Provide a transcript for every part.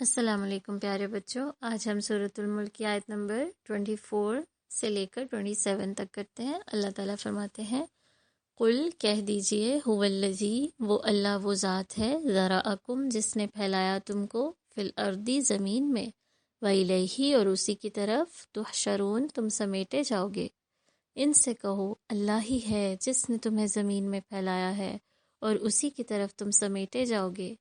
السلام علیکم پیارے بچوں، آج ہم سورۃ الملک کی آیت نمبر 24 سے لے کر 27 تک کرتے ہیں۔ اللہ تعالیٰ فرماتے ہیں، قل کہہ دیجئے، هو الذی، وہ اللہ وہ ذات ہے، ذرأکم جس نے پھیلایا تم کو، فی الارض زمین میں، وإلیہ اور اسی کی طرف، تحشرون تم سمیٹے جاؤ گے۔ ان سے کہو اللہ ہی ہے جس نے تمہیں زمین میں پھیلایا ہے اور اسی کی طرف تم سمیٹے جاؤ گے۔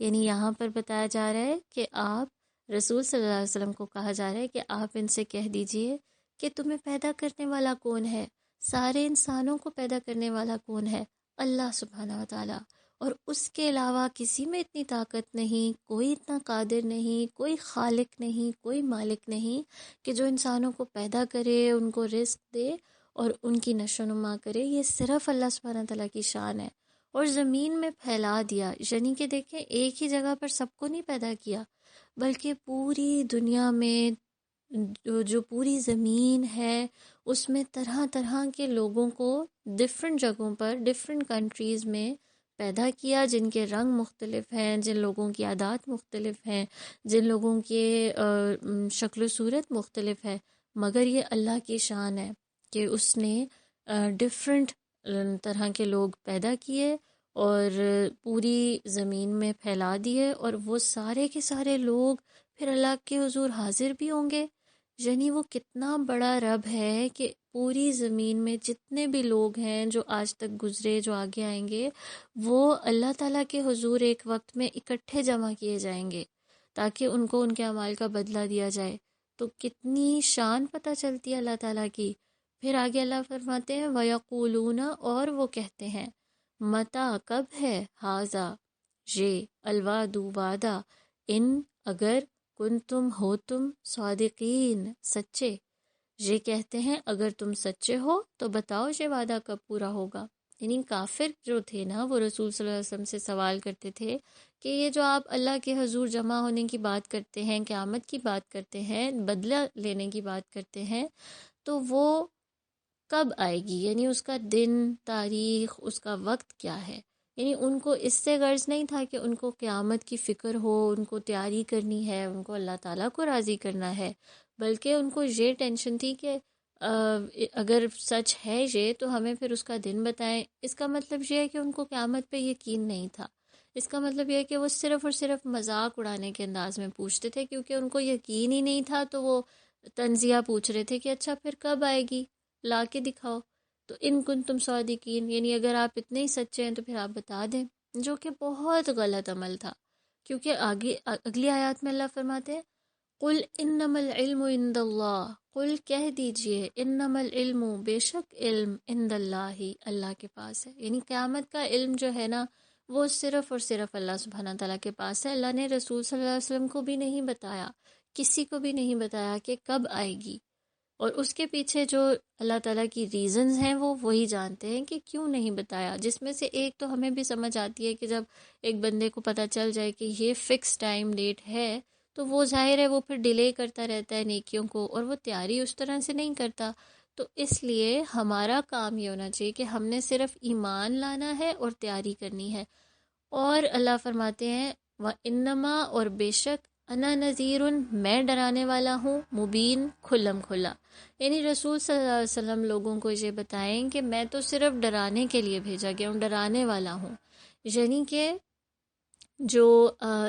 یعنی یہاں پر بتایا جا رہا ہے کہ آپ رسول صلی اللہ علیہ وسلم کو کہا جا رہا ہے کہ آپ ان سے کہہ دیجئے کہ تمہیں پیدا کرنے والا کون ہے، سارے انسانوں کو پیدا کرنے والا کون ہے، اللہ سبحانہ و تعالیٰ، اور اس کے علاوہ کسی میں اتنی طاقت نہیں، کوئی اتنا قادر نہیں، کوئی خالق نہیں، کوئی مالک نہیں کہ جو انسانوں کو پیدا کرے، ان کو رزق دے اور ان کی نشو و نما کرے۔ یہ صرف اللہ سبحانہ تعالیٰ کی شان ہے۔ اور زمین میں پھیلا دیا، یعنی کہ دیکھیں ایک ہی جگہ پر سب کو نہیں پیدا کیا، بلکہ پوری دنیا میں جو پوری زمین ہے اس میں طرح طرح کے لوگوں کو ڈفرینٹ جگہوں پر، ڈفرینٹ کنٹریز میں پیدا کیا، جن کے رنگ مختلف ہیں، جن لوگوں کی عادات مختلف ہیں، جن لوگوں کے شکل و صورت مختلف ہے، مگر یہ اللہ کی شان ہے کہ اس نے ڈفرینٹ طرح کے لوگ پیدا کیے اور پوری زمین میں پھیلا دیے، اور وہ سارے کے سارے لوگ پھر اللہ کے حضور حاضر بھی ہوں گے۔ یعنی وہ کتنا بڑا رب ہے کہ پوری زمین میں جتنے بھی لوگ ہیں جو آج تک گزرے، جو آگے آئیں گے، وہ اللہ تعالیٰ کے حضور ایک وقت میں اکٹھے جمع کیے جائیں گے تاکہ ان کو ان کے اعمال کا بدلہ دیا جائے۔ تو کتنی شان پتہ چلتی ہے اللہ تعالیٰ کی۔ پھر آگے اللہ فرماتے ہیں وَيَقُولُونَ، اور وہ کہتے ہیں، متا کب ہے، ہاذا یہ، الوعد وعدہ، ان اگر، کنتم ہو تم، صادقین سچے، یہ کہتے ہیں اگر تم سچے ہو تو بتاؤ یہ وعدہ کب پورا ہوگا۔ یعنی کافر جو تھے نا، وہ رسول صلی اللہ علیہ وسلم سے سوال کرتے تھے کہ یہ جو آپ اللہ کے حضور جمع ہونے کی بات کرتے ہیں، قیامت کی بات کرتے ہیں، بدلہ لینے کی بات کرتے ہیں، تو وہ کب آئے گی، یعنی اس کا دن، تاریخ، اس کا وقت کیا ہے۔ یعنی ان کو اس سے غرض نہیں تھا کہ ان کو قیامت کی فکر ہو، ان کو تیاری کرنی ہے، ان کو اللہ تعالیٰ کو راضی کرنا ہے، بلکہ ان کو یہ ٹینشن تھی کہ اگر سچ ہے یہ تو ہمیں پھر اس کا دن بتائیں۔ اس کا مطلب یہ ہے کہ ان کو قیامت پہ یقین نہیں تھا۔ اس کا مطلب یہ ہے کہ وہ صرف اور صرف مذاق اڑانے کے انداز میں پوچھتے تھے، کیونکہ ان کو یقین ہی نہیں تھا، تو وہ تنزیہ پوچھ رہے تھے کہ اچھا پھر کب آئے گی، لا کے دکھاؤ۔ تو ان کن تم صادقین، یعنی اگر آپ اتنے ہی سچے ہیں تو پھر آپ بتا دیں، جو کہ بہت غلط عمل تھا، کیونکہ آگے اگلی آیات میں اللہ فرماتے ہیں قل انما العلم عند اللہ، قل کہہ دیجئے، انما العلم، بے شک علم، عند اللہ، اللہ کے پاس ہے۔ یعنی قیامت کا علم جو ہے نا، وہ صرف اور صرف اللہ سبحانہ تعالیٰ کے پاس ہے۔ اللہ نے رسول صلی اللہ علیہ وسلم کو بھی نہیں بتایا، کسی کو بھی نہیں بتایا کہ کب آئے گی، اور اس کے پیچھے جو اللہ تعالیٰ کی ریزنز ہیں وہ وہی جانتے ہیں کہ کیوں نہیں بتایا۔ جس میں سے ایک تو ہمیں بھی سمجھ آتی ہے کہ جب ایک بندے کو پتہ چل جائے کہ یہ فکس ٹائم ڈیٹ ہے، تو وہ ظاہر ہے وہ پھر ڈیلے کرتا رہتا ہے نیکیوں کو، اور وہ تیاری اس طرح سے نہیں کرتا۔ تو اس لیے ہمارا کام یہ ہونا چاہیے کہ ہم نے صرف ایمان لانا ہے اور تیاری کرنی ہے۔ اور اللہ فرماتے ہیں وَإِنَّمَا، اور بے شک، انا نذیر، میں ڈرانے والا ہوں، مبین، کھلم کھلا۔ یعنی رسول صلی اللہ علیہ وسلم لوگوں کو یہ بتائیں کہ میں تو صرف ڈرانے کے لیے بھیجا گیا ہوں، ڈرانے والا ہوں۔ یعنی کہ جو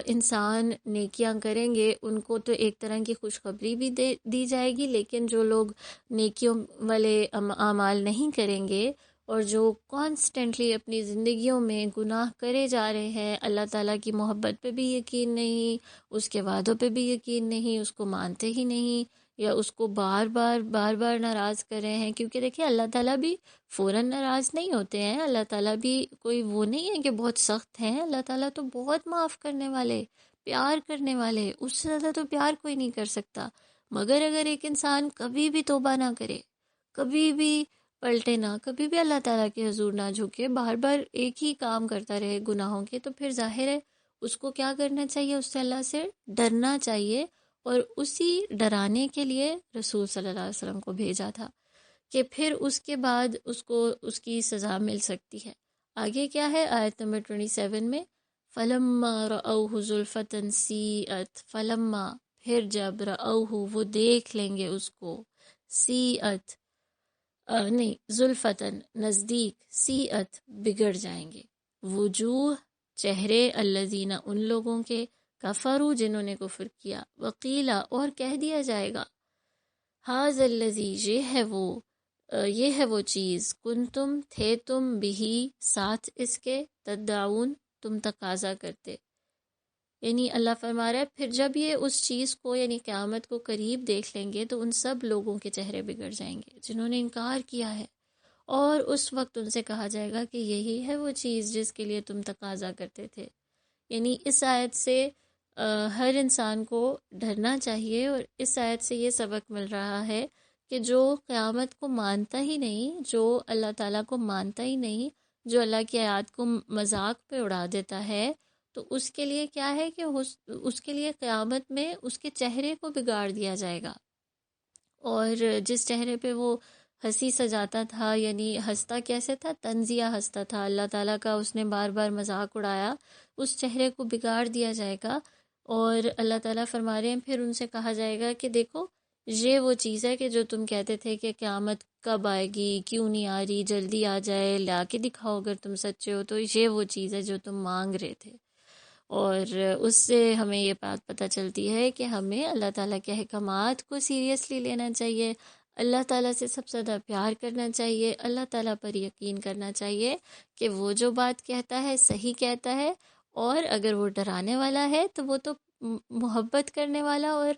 انسان نیکیاں کریں گے ان کو تو ایک طرح کی خوشخبری بھی دی جائے گی، لیکن جو لوگ نیکیوں والے اعمال نہیں کریں گے اور جو کانسٹنٹلی اپنی زندگیوں میں گناہ کرے جا رہے ہیں، اللہ تعالیٰ کی محبت پہ بھی یقین نہیں، اس کے وعدوں پہ بھی یقین نہیں، اس کو مانتے ہی نہیں، یا اس کو بار بار ناراض کر رہے ہیں، کیونکہ دیکھیں اللہ تعالیٰ بھی فوراً ناراض نہیں ہوتے ہیں۔ اللہ تعالیٰ بھی کوئی وہ نہیں ہے کہ بہت سخت ہیں، اللہ تعالیٰ تو بہت معاف کرنے والے، پیار کرنے والے، اس سے زیادہ تو پیار کوئی نہیں کر سکتا۔ مگر اگر ایک انسان کبھی بھی توبہ نہ کرے، کبھی بھی پلٹے نہ، کبھی بھی اللہ تعالیٰ کے حضور نہ جھکے، بار بار ایک ہی کام کرتا رہے گناہوں کے، تو پھر ظاہر ہے اس کو کیا کرنا چاہیے، اس سے اللہ سے ڈرنا چاہیے، اور اسی ڈرانے کے لیے رسول صلی اللہ علیہ وسلم کو بھیجا تھا کہ پھر اس کے بعد اس کو اس کی سزا مل سکتی ہے۔ آگے کیا ہے آیت نمبر 27 میں، فلما رأوہ زلفۃ سیئت، فلما پھر جب رأوہ وہ دیکھ لیں گے اس کو، سیئت نہیں زلفتن نزدیک، سیئت بگڑ جائیں گے، وجوہ چہرے، الذین ان لوگوں کے، کفروا جنہوں نے کفر کیا، وقیلا اور کہہ دیا جائے گا، ھذا الذی یہ ہے وہ چیز، کنتم تھے تم بہی ساتھ اس کے، تدعون تم تقاضا کرتے۔ یعنی اللہ فرما رہا ہے پھر جب یہ اس چیز کو یعنی قیامت کو قریب دیکھ لیں گے تو ان سب لوگوں کے چہرے بگڑ جائیں گے جنہوں نے انکار کیا ہے، اور اس وقت ان سے کہا جائے گا کہ یہی ہے وہ چیز جس کے لیے تم تقاضا کرتے تھے۔ یعنی اس آیت سے ہر انسان کو ڈرنا چاہیے، اور اس آیت سے یہ سبق مل رہا ہے کہ جو قیامت کو مانتا ہی نہیں، جو اللہ تعالیٰ کو مانتا ہی نہیں، جو اللہ کی آیات کو مذاق پہ اڑا دیتا ہے، تو اس کے لیے کیا ہے کہ اس کے لیے قیامت میں اس کے چہرے کو بگاڑ دیا جائے گا، اور جس چہرے پہ وہ ہنسی سجاتا تھا، یعنی ہنستا کیسے تھا، تنزیہ ہنستا تھا، اللہ تعالیٰ کا اس نے بار بار مذاق اڑایا، اس چہرے کو بگاڑ دیا جائے گا۔ اور اللہ تعالیٰ فرما رہے ہیں پھر ان سے کہا جائے گا کہ دیکھو یہ وہ چیز ہے کہ جو تم کہتے تھے کہ قیامت کب آئے گی، کیوں نہیں آ رہی، جلدی آ جائے، لا کے دکھاؤ اگر تم سچے ہو، تو یہ وہ چیز ہے جو تم مانگ رہے تھے۔ اور اس سے ہمیں یہ بات پتہ چلتی ہے کہ ہمیں اللہ تعالیٰ کے احکامات کو سیریسلی لینا چاہیے، اللہ تعالیٰ سے سب سے زیادہ پیار کرنا چاہیے، اللہ تعالیٰ پر یقین کرنا چاہیے کہ وہ جو بات کہتا ہے صحیح کہتا ہے، اور اگر وہ ڈرانے والا ہے تو وہ تو محبت کرنے والا اور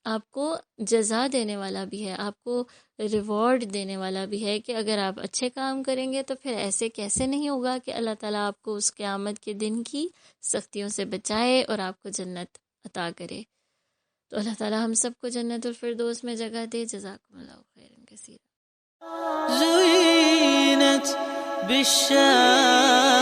آپ کو جزا دینے والا بھی ہے، آپ کو ریوارڈ دینے والا بھی ہے کہ اگر آپ اچھے کام کریں گے تو پھر ایسے کیسے نہیں ہوگا کہ اللہ تعالیٰ آپ کو اس قیامت کے دن کی سختیوں سے بچائے اور آپ کو جنت عطا کرے۔ تو اللہ تعالیٰ ہم سب کو جنت الفردوس میں جگہ دے۔ جزاکم اللہ خیرا کثیرا۔ زینت بالشام